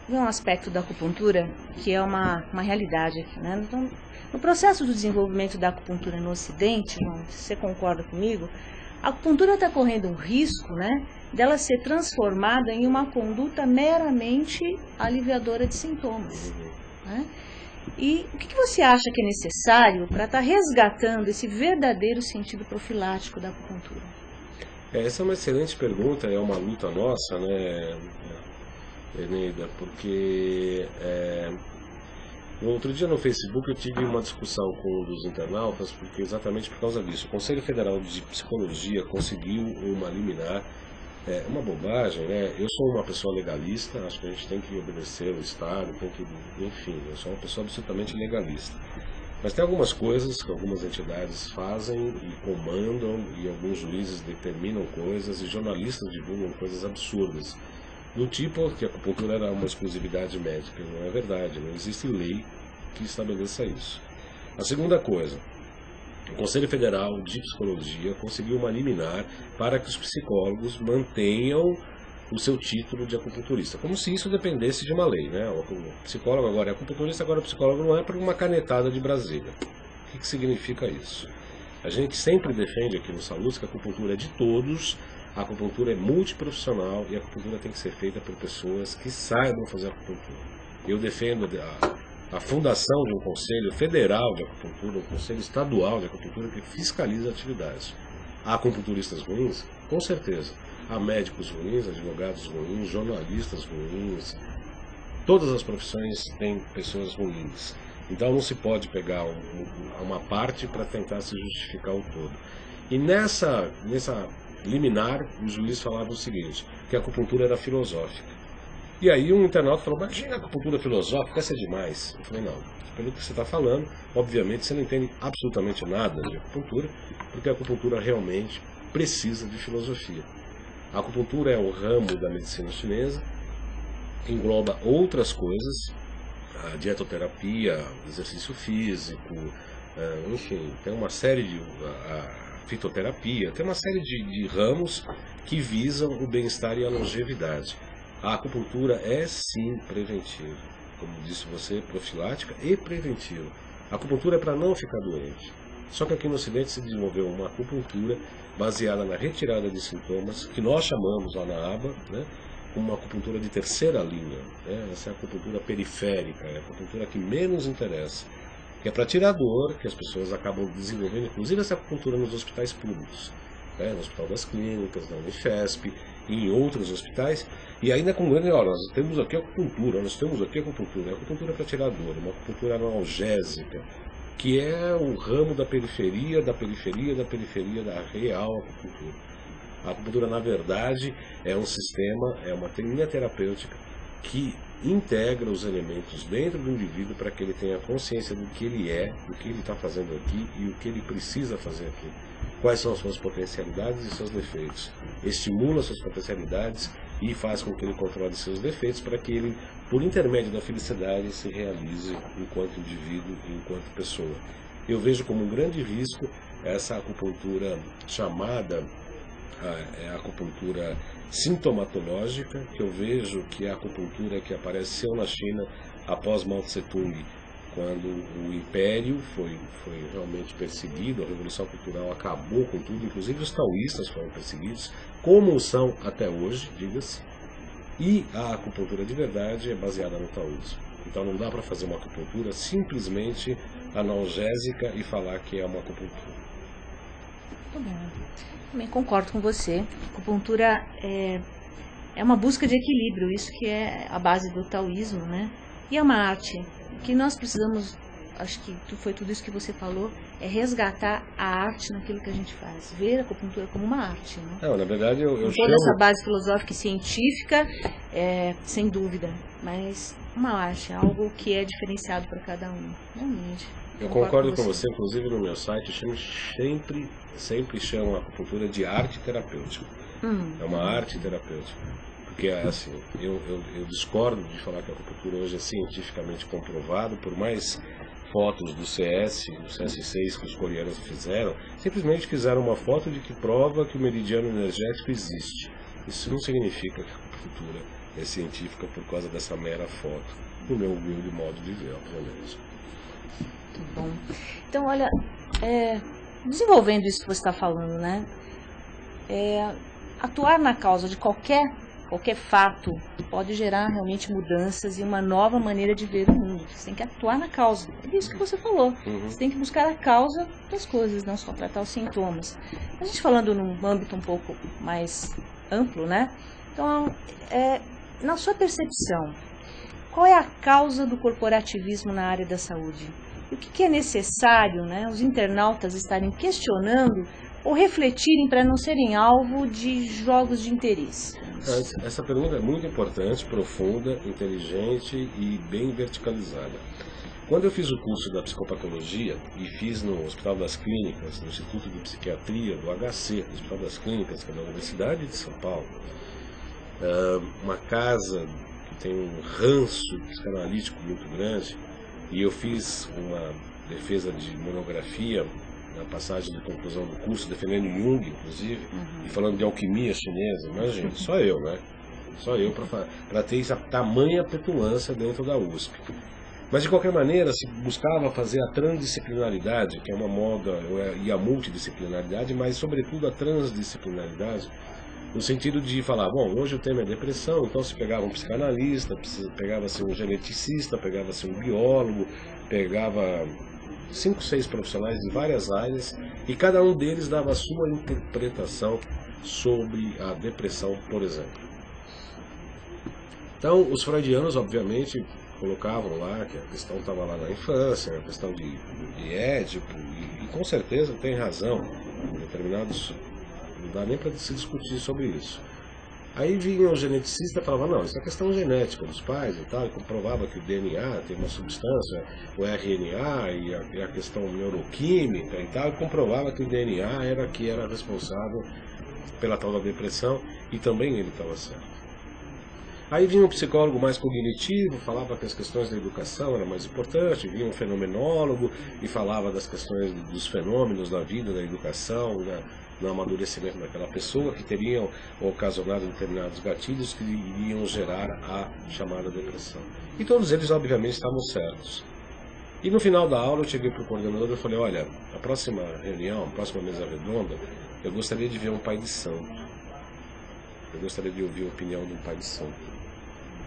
um aspecto da acupuntura que é uma realidade aqui, né? Então, no processo do desenvolvimento da acupuntura no Ocidente, João, se você concorda comigo, a acupuntura está correndo um risco, né, dela ser transformada em uma conduta meramente aliviadora de sintomas, né? E o que você acha que é necessário para estar resgatando esse verdadeiro sentido profilático da acupuntura? Essa é uma excelente pergunta, é uma luta nossa, né, Eneida, porque outro dia no Facebook eu tive uma discussão com um dos internautas, porque exatamente por causa disso. O Conselho Federal de Psicologia conseguiu uma liminar, uma bobagem, né? Eu sou uma pessoa legalista, acho que a gente tem que obedecer ao Estado, enfim, eu sou uma pessoa absolutamente legalista. Mas tem algumas coisas que algumas entidades fazem e comandam, e alguns juízes determinam coisas, e jornalistas divulgam coisas absurdas. Do tipo que a acupuntura era uma exclusividade médica. Não é verdade, não existe lei que estabeleça isso. A segunda coisa, o Conselho Federal de Psicologia conseguiu uma liminar para que os psicólogos mantenham o seu título de acupunturista, como se isso dependesse de uma lei, né? O psicólogo agora é acupunturista, agora o psicólogo não é, por uma canetada de Brasília. O que significa isso? A gente sempre defende aqui no Salus que a acupuntura é de todos, a acupuntura é multiprofissional e a acupuntura tem que ser feita por pessoas que saibam fazer acupuntura. Eu defendo a fundação de um conselho federal de acupuntura, um conselho estadual de acupuntura que fiscaliza a atividade. Há acupunturistas ruins? Com certeza. Há médicos ruins, advogados ruins, jornalistas ruins. Todas as profissões têm pessoas ruins. Então não se pode pegar uma parte para tentar se justificar o todo. E nessa liminar, o juiz falava o seguinte, que a acupuntura era filosófica. E aí um internauta falou, imagina a acupuntura filosófica, essa é demais. Eu falei, não, pelo que você está falando, obviamente você não entende absolutamente nada de acupuntura, porque a acupuntura realmente precisa de filosofia. A acupuntura é o ramo da medicina chinesa, que engloba outras coisas, a dietoterapia, exercício físico, enfim, tem uma série de fitoterapia, tem uma série de ramos que visam o bem-estar e a longevidade. A acupuntura é sim preventiva, como disse você, profilática e preventiva. A acupuntura é para não ficar doente. Só que aqui no Ocidente se desenvolveu uma acupuntura baseada na retirada de sintomas, que nós chamamos lá na aba, né, como uma acupuntura de terceira linha. Né? Essa é a acupuntura periférica, é a acupuntura que menos interessa. Que é para tirar dor, que as pessoas acabam desenvolvendo, inclusive essa acupuntura nos hospitais públicos, né? No Hospital das Clínicas, na Unifesp, e em outros hospitais, e ainda com grande, olha, nós temos aqui a acupuntura, a acupuntura é para tirar dor, uma acupuntura analgésica, que é o ramo da periferia, da real acupuntura. A acupuntura, na verdade, é um sistema, é uma linha terapêutica que integra os elementos dentro do indivíduo para que ele tenha consciência do que ele é, do que ele está fazendo aqui e o que ele precisa fazer aqui. Quais são as suas potencialidades e seus defeitos. Estimula as suas potencialidades e faz com que ele controle seus defeitos para que ele, por intermédio da felicidade, se realize enquanto indivíduo e enquanto pessoa. Eu vejo como um grande risco essa acupuntura chamada a acupuntura sintomatológica, que eu vejo que é a acupuntura que apareceu na China após Mao Tse-tung, quando o Império foi realmente perseguido, a Revolução Cultural acabou com tudo, inclusive os taoístas foram perseguidos, como são até hoje, diga-se, e a acupuntura de verdade é baseada no taoísmo. Então não dá para fazer uma acupuntura simplesmente analgésica e falar que é uma acupuntura. Muito bem. Também concordo com você. A acupuntura é uma busca de equilíbrio, isso que é a base do taoísmo, né? E é uma arte. O que nós precisamos, acho que foi tudo isso que você falou, é resgatar a arte naquilo que a gente faz. Ver a acupuntura como uma arte, né? Não, na verdade eu com toda chamo... essa base filosófica e científica, sem dúvida, mas uma arte, algo que é diferenciado para cada um, realmente. Eu concordo com você, inclusive no meu site, eu sempre chamo a acupuntura de arte terapêutica. É uma arte terapêutica. Porque, assim, eu discordo de falar que a acupuntura hoje é cientificamente comprovado, por mais fotos do CS6 que os coreanos fizeram, simplesmente fizeram uma foto de que prova que o meridiano energético existe. Isso não significa que a acupuntura científica por causa dessa mera foto, no meu humilde modo de ver, obviamente. Muito bom. Então, olha, desenvolvendo isso que você está falando, né? Atuar na causa de qualquer fato pode gerar realmente mudanças e uma nova maneira de ver o mundo. Você tem que atuar na causa. É isso que você falou. Você tem que buscar a causa das coisas, não só tratar os sintomas. A gente falando num âmbito um pouco mais amplo, né? Então, na sua percepção, qual é a causa do corporativismo na área da saúde? E o que é necessário, né, os internautas estarem questionando ou refletirem para não serem alvo de jogos de interesse? Essa pergunta é muito importante, profunda, inteligente e bem verticalizada. Quando eu fiz o curso da psicopatologia e fiz no Hospital das Clínicas, no Instituto de Psiquiatria do HC, do Hospital das Clínicas, que é da Universidade de São Paulo, uma casa que tem um ranço psicanalítico muito grande, e eu fiz uma defesa de monografia na passagem de conclusão do curso, defendendo Jung, inclusive, e falando de alquimia chinesa. Imagina, só eu, né? Só eu para ter essa tamanha petulância dentro da USP. Mas, de qualquer maneira, se buscava fazer a transdisciplinaridade, que é uma moda, e a multidisciplinaridade, mas, sobretudo, a transdisciplinaridade, no sentido de falar, bom, hoje o tema é depressão, então se pegava um psicanalista, pegava-se um geneticista, pegava-se um biólogo, pegava 5, 6 profissionais de várias áreas, e cada um deles dava a sua interpretação sobre a depressão, por exemplo. Então, os freudianos, obviamente, colocavam lá que a questão estava lá na infância, a questão de Édipo, e com certeza tem razão, em determinados... Não dá nem para se discutir sobre isso. Aí vinha o geneticista e falava, não, isso é questão genética dos pais e tal, e comprovava que o DNA tem uma substância, o RNA e a questão neuroquímica e tal, e comprovava que o DNA era que era responsável pela tal da depressão, e também ele estava certo. Aí vinha um psicólogo mais cognitivo, falava que as questões da educação eram mais importantes, vinha um fenomenólogo e falava das questões dos fenômenos da vida, da educação, no amadurecimento daquela pessoa, que teriam ocasionado determinados gatilhos que iriam gerar a chamada depressão. E todos eles, obviamente, estavam certos. E no final da aula eu cheguei para o coordenador e falei, olha, a próxima reunião, a próxima mesa redonda, eu gostaria de ver um pai de santo. Eu gostaria de ouvir a opinião de um pai de santo.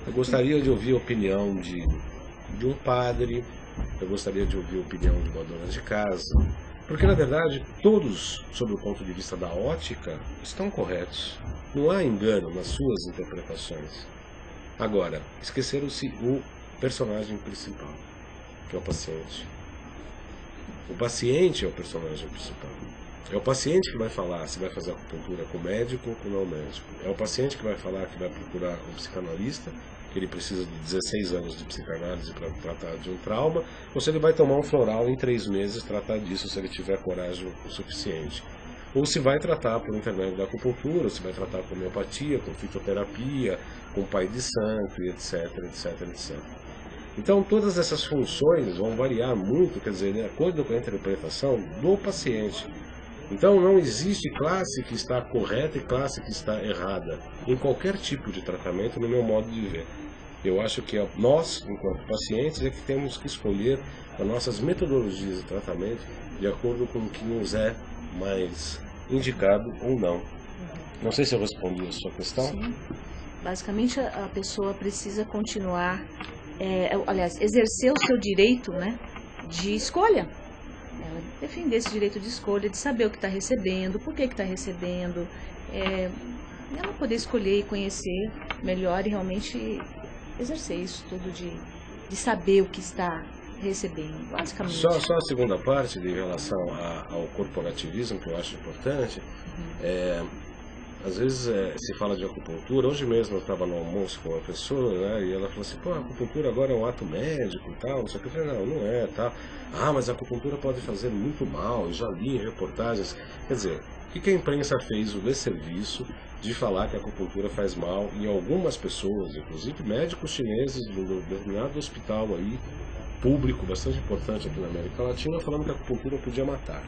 Eu gostaria de ouvir a opinião de um padre. Eu gostaria de ouvir a opinião de uma dona de casa. Porque, na verdade, todos, sob o ponto de vista da ótica, estão corretos. Não há engano nas suas interpretações. Agora, esqueceram-se o personagem principal, que é o paciente. O paciente é o personagem principal. É o paciente que vai falar se vai fazer acupuntura com o médico ou com o não médico. É o paciente que vai falar que vai procurar um psicanalista, que ele precisa de 16 anos de psicanálise para tratar de um trauma, ou se ele vai tomar um floral em 3 meses tratar disso, se ele tiver coragem o suficiente. Ou se vai tratar por intermédio da acupuntura, ou se vai tratar com homeopatia, com fitoterapia, com pai de santo, etc, etc, etc. Então, todas essas funções vão variar muito, quer dizer, de acordo com a interpretação do paciente. Então, não existe classe que está correta e classe que está errada em qualquer tipo de tratamento, no meu modo de ver. Eu acho que nós, enquanto pacientes, é que temos que escolher as nossas metodologias de tratamento de acordo com o que nos é mais indicado ou não. Não sei se eu respondi a sua questão. Sim. Basicamente, a pessoa precisa continuar, aliás, exercer o seu direito, né, de escolha. Ela defender esse direito de escolha, de saber o que está recebendo, por que está recebendo, ela poder escolher e conhecer melhor e realmente exercer isso tudo de saber o que está recebendo, basicamente. Só a segunda parte em relação ao corporativismo, que eu acho importante, às vezes se fala de acupuntura. Hoje mesmo eu estava no almoço com uma pessoa, né, e ela falou assim, pô, a acupuntura agora é um ato médico e tal, não sei o que. Eu falei, não é, tá. Ah, mas a acupuntura pode fazer muito mal, eu já li em reportagens. Quer dizer, o que a imprensa fez o desserviço de falar que a acupuntura faz mal em algumas pessoas, inclusive médicos chineses de um determinado hospital aí, público, bastante importante aqui na América Latina, falando que a acupuntura podia matar.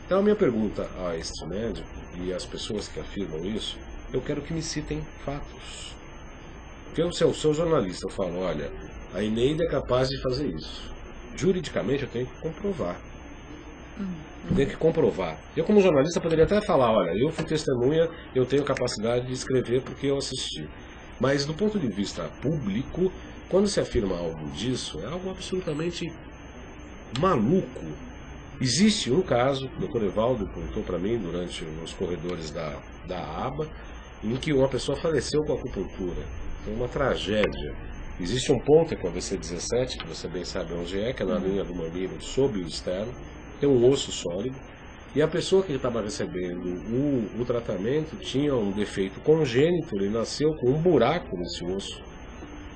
Então a minha pergunta a este médico e às pessoas que afirmam isso, eu quero que me citem fatos. Porque eu sou jornalista, eu falo, olha, a Eneida é capaz de fazer isso. Juridicamente eu tenho que comprovar. Eu tenho que comprovar. Eu como jornalista poderia até falar, olha, eu fui testemunha, eu tenho capacidade de escrever porque eu assisti. Mas do ponto de vista público, quando se afirma algo disso, é algo absolutamente maluco. Existe um caso, o Dr. Evaldo contou para mim durante os corredores da ABA, em que uma pessoa faleceu com acupuntura. Foi uma tragédia. Existe um ponto com a VC17, que você bem sabe onde é, que é na linha do mamilo sob o externo, tem um osso sólido, e a pessoa que estava recebendo o tratamento tinha um defeito congênito, ele nasceu com um buraco nesse osso.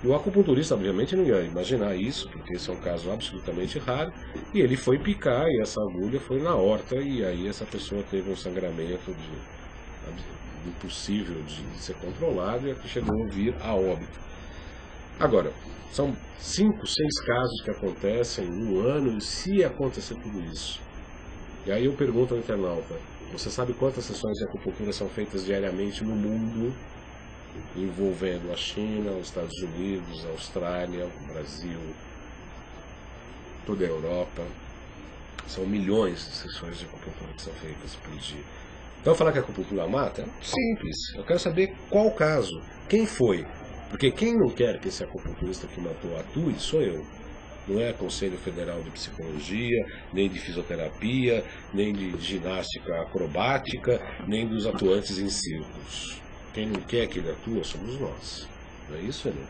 E o acupunturista, obviamente, não ia imaginar isso, porque esse é um caso absolutamente raro, e ele foi picar, e essa agulha foi na horta, e aí essa pessoa teve um sangramento impossível de ser controlado, e aqui chegou a vir a óbito. Agora, são 5, 6 casos que acontecem no ano, e se acontecer tudo isso? E aí eu pergunto ao internauta, você sabe quantas sessões de acupuntura são feitas diariamente no mundo, envolvendo a China, os Estados Unidos, a Austrália, o Brasil, toda a Europa? São milhões de sessões de acupuntura que são feitas por dia. Então falar que a acupuntura mata? É simples. Eu quero saber qual o caso, quem foi. Porque quem não quer que esse acupunturista que matou atue, sou eu. Não é Conselho Federal de Psicologia, nem de Fisioterapia, nem de ginástica acrobática, nem dos atuantes em circos. Quem não quer que ele atue somos nós. Não é isso, Helena?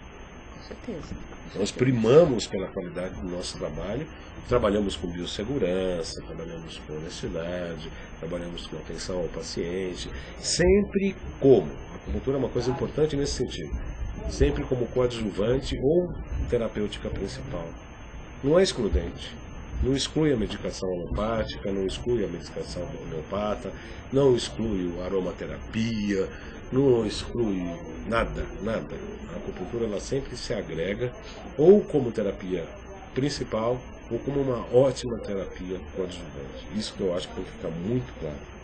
Com certeza. Nós primamos pela qualidade do nosso trabalho, trabalhamos com biossegurança, trabalhamos com honestidade, trabalhamos com atenção ao paciente, sempre como. A acupuntura é uma coisa importante nesse sentido. Sempre como coadjuvante ou terapêutica principal. Não é excludente. Não exclui a medicação alopática, não exclui a medicação homeopata, não exclui a aromaterapia, não exclui nada, nada. A acupuntura ela sempre se agrega ou como terapia principal ou como uma ótima terapia coadjuvante. Isso que eu acho que tem que ficar muito claro.